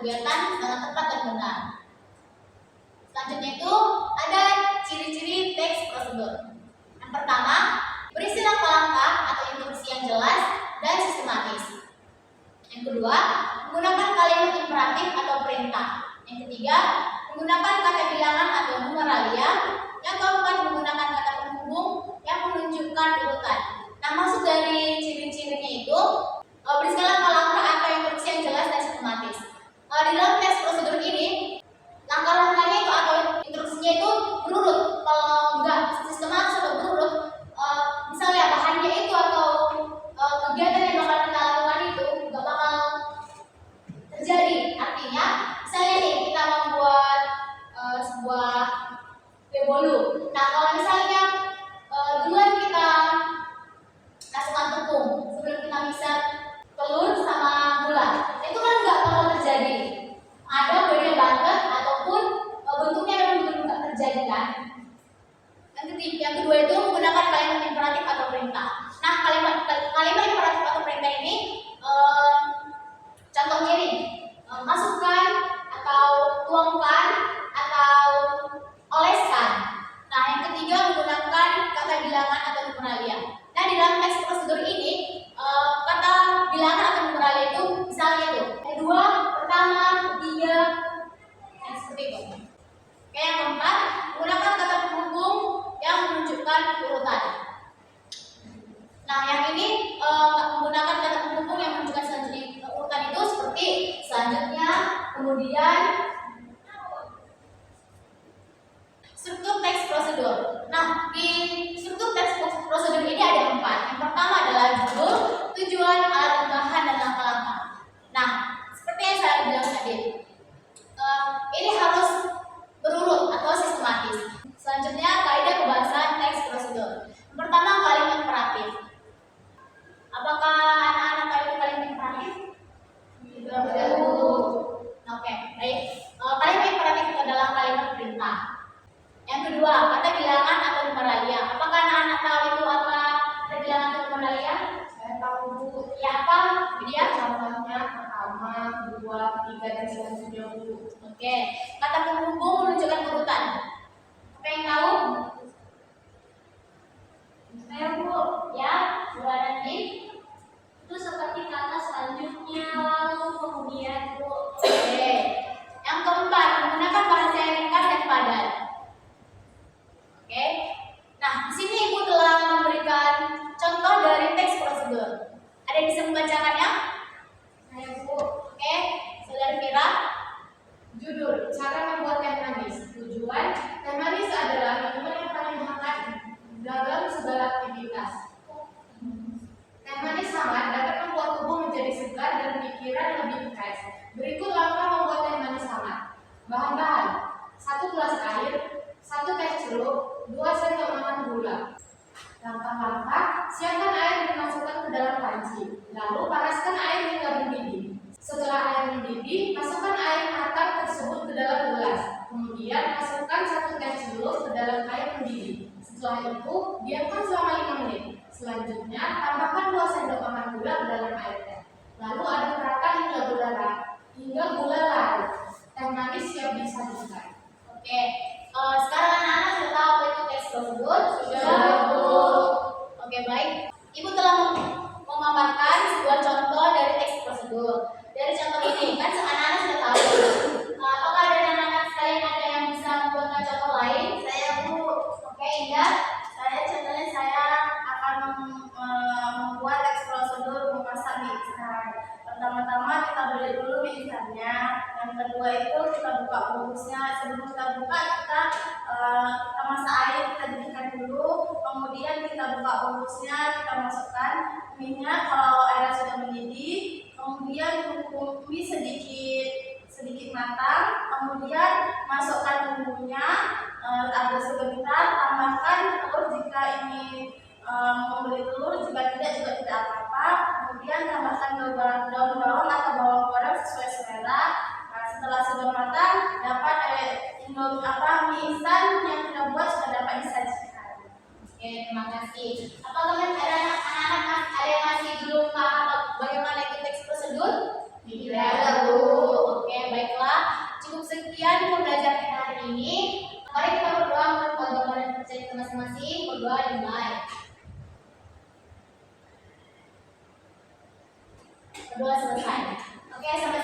kegiatan dengan tepat dan benar. Selanjutnya itu ada ciri-ciri teks prosedur. Yang pertama, berisi langkah-langkah atau instruksi yang jelas dan sistematis. Yang kedua, menggunakan kalimat imperatif atau perintah. Yang ketiga, menggunakan kata bilangan atau numeralia. Yang keempat, menggunakan kata penghubung yang menunjukkan urutan. Nah, maksud dari ciri-cirinya itu berisi langkah-langkah atau instruksi yang jelas dan sistematis. Di dalam teks prosedur ini, langkah-langkahnya itu atau instruksinya itu berurut. Kalau enggak sistematis atau berurut, misalnya bahannya itu atau kegiatan yang bakal kita lakukan itu nggak bakal terjadi. Artinya, misalnya nih kita membuat sebuah kue bolu. Nah, kalau misalnya duluan kita masukkan tepung sebelum kita mixer telur sama gula, itu kan nggak bakal terjadi. Ada beda banget ataupun bentuknya memang belum nggak terjadi kan. Yang kedua itu menggunakan kalimat imperatif atau perintah. Nah, kalimat imperatif atau perintah ini contohnya nih, masukkan atau tuangkan atau oleskan. Nah, yang ketiga menggunakan kata bilangan atau numeralia. Nah, di dalam teks prosedur ini kata bilangan atau numeralia itu misalnya tuh kedua, pertama, ketiga, yang seperti itu. Oke, yang keempat, menggunakan kata penghubung yang menunjukkan urutan. Nah, yang ini menggunakan kata penghubung yang menunjukkan selanjutnya urutan itu seperti selanjutnya, kemudian, struktur teks prosedur. Nah, di struktur teks prosedur ini ada 4. Yang pertama adalah judul, tujuan, alat bahan, dan langkah-langkah. Nah, seperti yang saya bilang tadi, ini harus berurut atau sistematis. Selanjutnya, kaidah pembahasan teks prosedur. Yang pertama, kalimat imperatif. Apakah anak-anak tahu itu kalimat imperatif? Tidak tahu. Oke, baik. Kalimat imperatif itu adalah kalimat perintah. Yang kedua, kata bilangan atau numeralia. Apakah anak-anak tahu itu apa kata bilangan atau numeralia? Saya tahu, Bu. Ya, apa? Dia? Contohnya pertama, kedua, ketiga, dan selanjutnya, Bu. Oke. Kata penghubung menunjukkan urutan. Apa yang tahu? Saya, Bu. Ya, dua nanti. Itu seperti kata selanjutnya, lalu, kemudian, Bu. Oke. Yang keempat, menggunakan bahasa yang ringkas dan padat. Oke. Nah, di sini Ibu telah memberikan contoh dari teks prosedur. Ada yang bisa membacakannya? Saya, Bu. Oke, Saudara Vira. Judul, cara membuat teh manis. Tujuan, teh manis adalah minuman yang paling hangat dalam segala aktivitas. Teh manis hangat dapat membuat tubuh menjadi segar dan pikiran lebih fresh. Berikut langkah membuat teh manis hangat. Bahan-bahan: 1 gelas air, 1 teh celup, 2 sendok makan gula. Langkah-langkah: siapkan air dan masukkan ke dalam panci. Lalu panaskan air hingga mendidih. Setelah air mendidih, masukkan air matang tersebut ke dalam gelas. Kemudian masukkan 1 teh celup ke dalam air mendidih. Setelah itu, diamkan selama 5 menit. Selanjutnya, tambahkan 2 sendok makan gula ke dalam air teh. Lalu aduk rata hingga gula larut. Teh manis siap disajikan. Oke. Sekarang anak-anak sudah tahu apa itu teks prosedur? Sudah, Bu. Oke, baik. Ibu telah memaparkan sebuah contoh dari teks prosedur. Dari contoh ini, kan anak-anak sudah tahu. Apakah ada anak-anak sekalian ada yang bisa membuatkan contoh lain? Saya, Bu. Oke, Indah. Contohnya saya akan membuat teks prosedur memasak mie instan. Pertama-tama kita beli dulu mie instannya. Yang kedua itu kita buka bungkusnya. Sebelum kita buka kita masak air, kita didihkan dulu. Kemudian kita buka bungkusnya, kita masukkan minyak kalau airnya sudah mendidih. Kemudian tunggu mie sedikit matang. Kemudian masukkan bumbunya. Agak sebentar, tambahkan telur jika ini membeli telur, jika tidak juga tidak apa-apa. Kemudian tambahkan daun bawang atau bawang goreng sesuai selera. Nah, setelah sudah matang, dapat mie instan yang kita buat sudah dapat disajikan. Oke, terima kasih. Apakah ada anak-anak ada yang masih belum paham bagaimana itu teks prosedur? Tidak ada, Bu. Oke, baik. Kedua selesai. Oke, sampai